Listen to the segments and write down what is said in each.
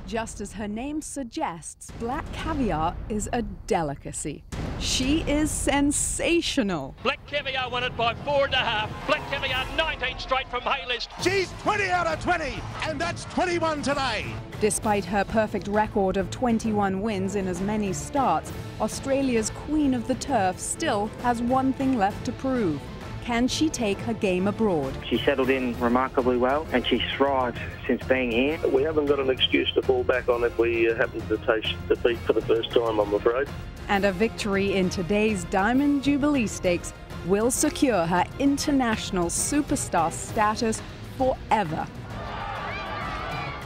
Just as her name suggests, black caviar is a delicacy. She is sensational. Black caviar won it by 4.5. Black caviar 19 straight from Haylist. She's 20 out of 20, and that's 21 today. Despite her perfect record of 21 wins in as many starts, Australia's Queen of the Turf still has one thing left to prove. Can she take her game abroad? She settled in remarkably well and she's thrived since being here. We haven't got an excuse to fall back on if we happen to taste defeat for the first time, I'm afraid. And a victory in today's Diamond Jubilee Stakes will secure her international superstar status forever.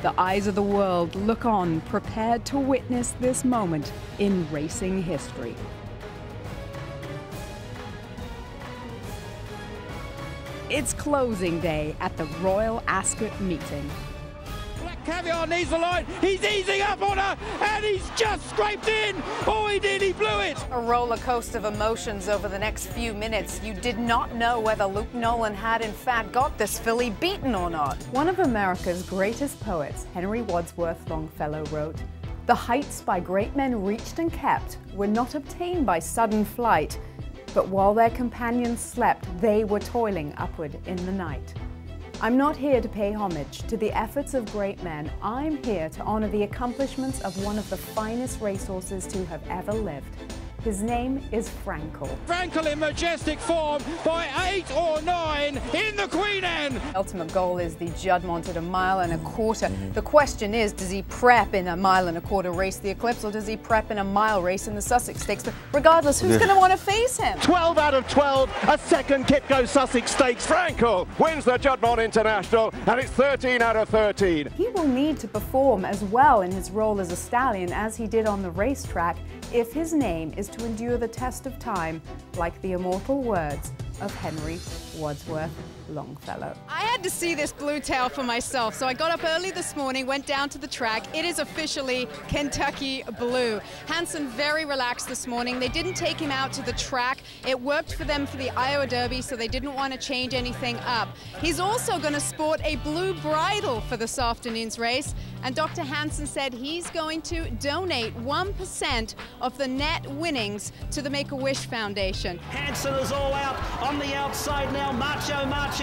The eyes of the world look on, prepared to witness this moment in racing history. It's closing day at the Royal Ascot meeting. Black Caviar needs the line. He's easing up on her, and he's just scraped in. Oh, he did. He blew it. A roller coaster of emotions over the next few minutes. You did not know whether Luke Nolan had in fact got this filly beaten or not. One of America's greatest poets, Henry Wadsworth Longfellow, wrote, "The heights by great men reached and kept were not obtained by sudden flight, but while their companions slept, they were toiling upward in the night." I'm not here to pay homage to the efforts of great men. I'm here to honor the accomplishments of one of the finest racehorses to have ever lived. His name is Frankel. Frankel in majestic form by 8 or 9 in the Queen Anne. Ultimate goal is the Juddmonte at 1.25 miles. The question is, does he prep in a 1.25 mile race the Eclipse, or does he prep in a mile race in the Sussex Stakes? But regardless, who's going to want to face him? 12 out of 12, a second Kitco Sussex Stakes. Frankel wins the Juddmonte International, and it's 13 out of 13. He will need to perform as well in his role as a stallion as he did on the racetrack if his name is to endure the test of time, like the immortal words of Henry Wadsworth Longfellow. I had to see this blue tail for myself, so I got up early this morning, went down to the track. It is officially Kentucky Blue. Hanson very relaxed this morning. They didn't take him out to the track. It worked for them for the Iowa Derby, so they didn't want to change anything up. He's also going to sport a blue bridle for this afternoon's race, and Dr. Hanson said he's going to donate 1% of the net winnings to the Make-A-Wish Foundation. Hanson is all out on the outside now. Macho.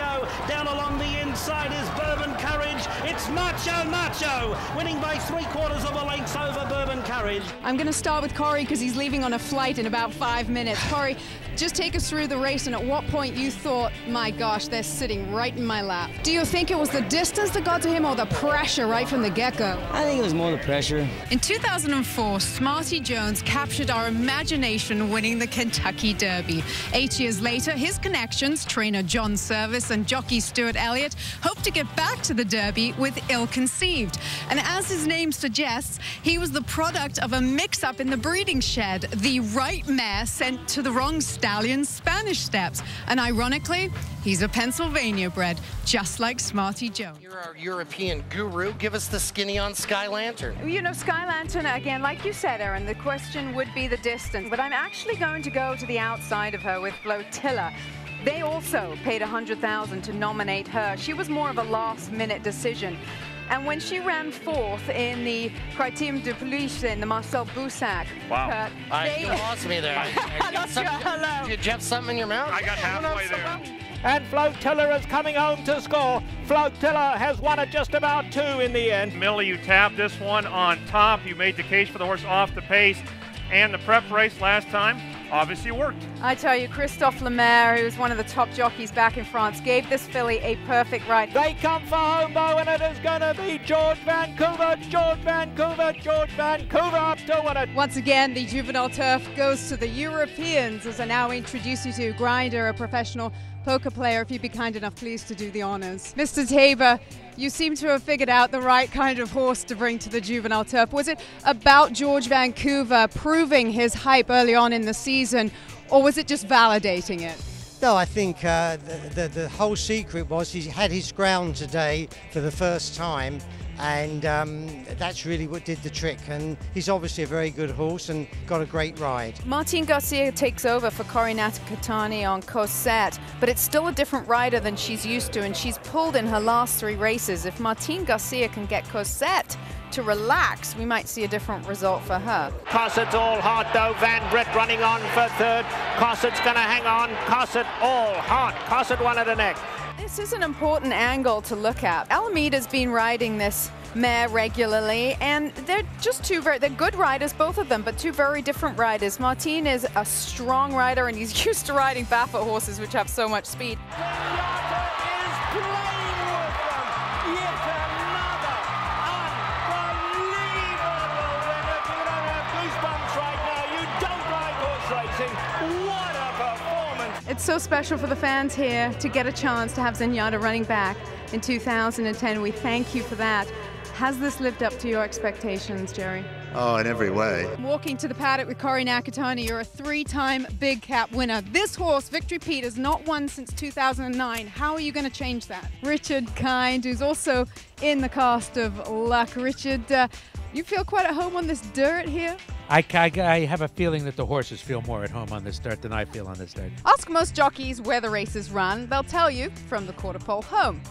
Down along the inside is Bourbon Courage. It's Macho, winning by 3/4 of a length over Bourbon Courage. I'm going to start with Corey because he's leaving on a flight in about 5 minutes. Corey, just take us through the race, and at what point you thought, my gosh, they're sitting right in my lap. Do you think it was the distance that got to him or the pressure right from the get-go? I think it was more the pressure. In 2004, Smarty Jones captured our imagination winning the Kentucky Derby. 8 years later, his connections, trainer John Service and jockey Stuart Elliott, hope to get back to the Derby with Ill Conceived. And as his name suggests, he was the product of a mix-up in the breeding shed. The right mare sent to the wrong stallion's Spanish steps. And ironically, he's a Pennsylvania bred, just like Smarty Jones. You're our European guru. Give us the skinny on Sky Lantern. You know, Sky Lantern, again, like you said, Aaron, the question would be the distance. But I'm actually going to go to the outside of her with Flotilla. They also paid $100,000 to nominate her. She was more of a last-minute decision. And when she ran fourth in the Criterium de Police in the Marcel Boussac, Wow. You lost me there. Hello. Did you have something in your mouth? I got halfway there. And Flotilla is coming home to score. Flotilla has won it just about 2 in the end. Millie, you tapped this one on top. You made the case for the horse off the pace, and the prep race last time obviously worked. I tell you, Christophe Lemaire, who's one of the top jockeys back in France, gave this filly a perfect ride. They come for home, though, and it is going to be George Vancouver up to win it. Once again, the juvenile turf goes to the Europeans, as I now introduce you to Grinder, a professional poker player. If you'd be kind enough, please, to do the honors. Mr. Tabor, you seem to have figured out the right kind of horse to bring to the juvenile turf. Was it about George Vancouver proving his hype early on in the season, or was it just validating it? No, I think the whole secret was he had his ground today for the first time, and that's really what did the trick. And he's obviously a very good horse and got a great ride. Martine Garcia takes over for Corinata Catani on Cosette, but it's still a different rider than she's used to, and she's pulled in her last 3 races. If Martine Garcia can get Cosette to relax, we might see a different result for her. Cossett's all hot though. Van Brett running on for third. Cossett's going to hang on. Cossett all hot. Cossett one at the neck. This is an important angle to look at. Alameda's been riding this mare regularly, and they're just they're good riders, both of them, but two very different riders. Martin is a strong rider, and he's used to riding Baffert horses, which have so much speed. It's so special for the fans here to get a chance to have Zenyatta running back in 2010. We thank you for that. Has this lived up to your expectations, Jerry? Oh, in every way. Walking to the paddock with Corey Nakatani, you're a three-time Big Cap winner. This horse, Victory Pete, has not won since 2009. How are you going to change that? Richard Kind, who's also in the cast of Luck. Richard, you feel quite at home on this dirt here? I have a feeling that the horses feel more at home on this dirt than I feel on this dirt. Ask most jockeys where the races run. They'll tell you from the quarter pole home.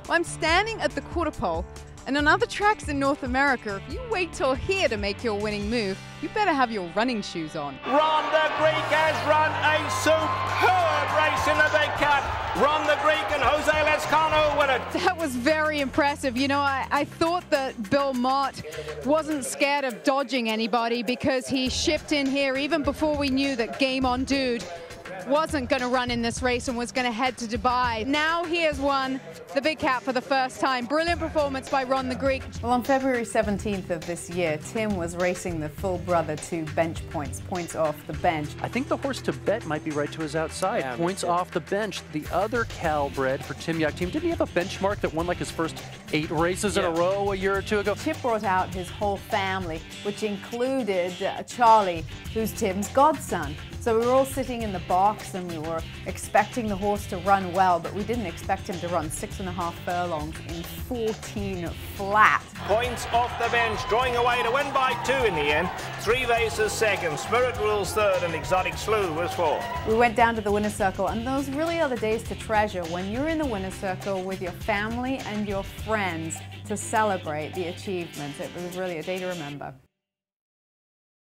Well, I'm standing at the quarter pole, and on other tracks in North America, if you wait till here to make your winning move, you better have your running shoes on. Ron the Greek has run a superb race in the Big Cap. Ron the Greek and Jose Lezcano win it. That was very impressive. You know, I thought that Bill Mott wasn't scared of dodging anybody because he shipped in here even before we knew that Game On Dude wasn't going to run in this race and was going to head to Dubai. Now he has won the Big Cap for the first time. Brilliant performance by Ron the Greek. Well, on February 17th of this year, Tim was racing the full brother to bench points off the bench. I think the horse to bet might be right to his outside. Yeah. Points off the bench. The other Cal bred for Tim Yakteen, didn't he have a benchmark that won like his first 8 races in a row a year or two ago? Tim brought out his whole family, which included Charlie, who's Tim's godson. So we were all sitting in the box and we were expecting the horse to run well, but we didn't expect him to run 6.5 furlongs in 14 flat. Points off the bench, drawing away to win by 2 in the end. 3 Vases second, Spirit Rules third, and Exotic Slew was 4th. We went down to the winner's circle, and those really are the days to treasure when you're in the winner's circle with your family and your friends to celebrate the achievements. It was really a day to remember.